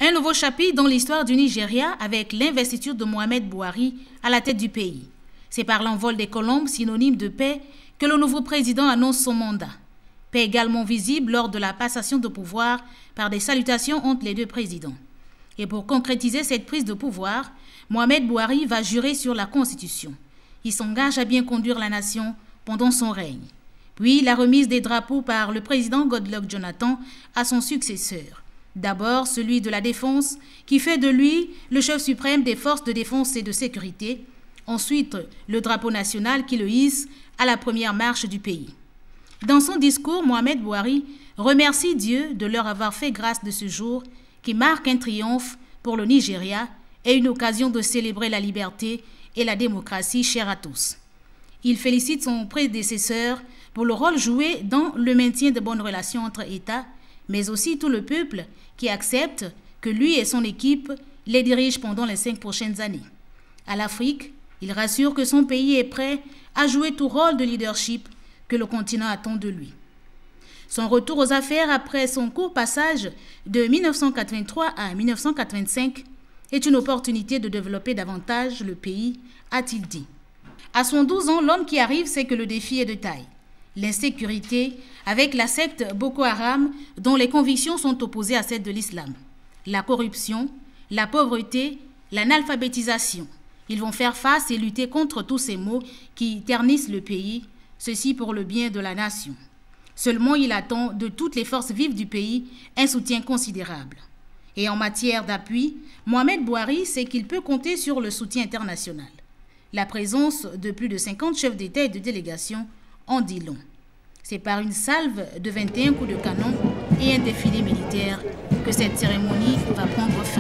Un nouveau chapitre dans l'histoire du Nigeria avec l'investiture de Mohamed Bouhari à la tête du pays. C'est par l'envol des colombes, synonyme de paix, que le nouveau président annonce son mandat. Paix également visible lors de la passation de pouvoir par des salutations entre les deux présidents. Et pour concrétiser cette prise de pouvoir, Mohamed Bouhari va jurer sur la Constitution. Il s'engage à bien conduire la nation pendant son règne. Puis la remise des drapeaux par le président Goodluck Jonathan à son successeur. D'abord celui de la défense, qui fait de lui le chef suprême des forces de défense et de sécurité. Ensuite, le drapeau national qui le hisse à la première marche du pays. Dans son discours, Mohamed Bouhari remercie Dieu de leur avoir fait grâce de ce jour qui marque un triomphe pour le Nigeria et une occasion de célébrer la liberté et la démocratie chère à tous. Il félicite son prédécesseur pour le rôle joué dans le maintien de bonnes relations entre États, mais aussi tout le peuple qui accepte que lui et son équipe les dirigent pendant les 5 prochaines années. À l'Afrique, il rassure que son pays est prêt à jouer tout rôle de leadership que le continent attend de lui. Son retour aux affaires après son court passage de 1983 à 1985 est une opportunité de développer davantage le pays, a-t-il dit. À 112 ans, l'homme qui arrive sait que le défi est de taille. L'insécurité avec la secte Boko Haram dont les convictions sont opposées à celles de l'islam. La corruption, la pauvreté, l'analphabétisation. Ils vont faire face et lutter contre tous ces maux qui ternissent le pays, ceci pour le bien de la nation. Seulement, il attend de toutes les forces vives du pays un soutien considérable. Et en matière d'appui, Mohamed Bouhari sait qu'il peut compter sur le soutien international. La présence de plus de 50 chefs d'État et de délégation en dit long. C'est par une salve de 21 coups de canon et un défilé militaire que cette cérémonie va prendre fin.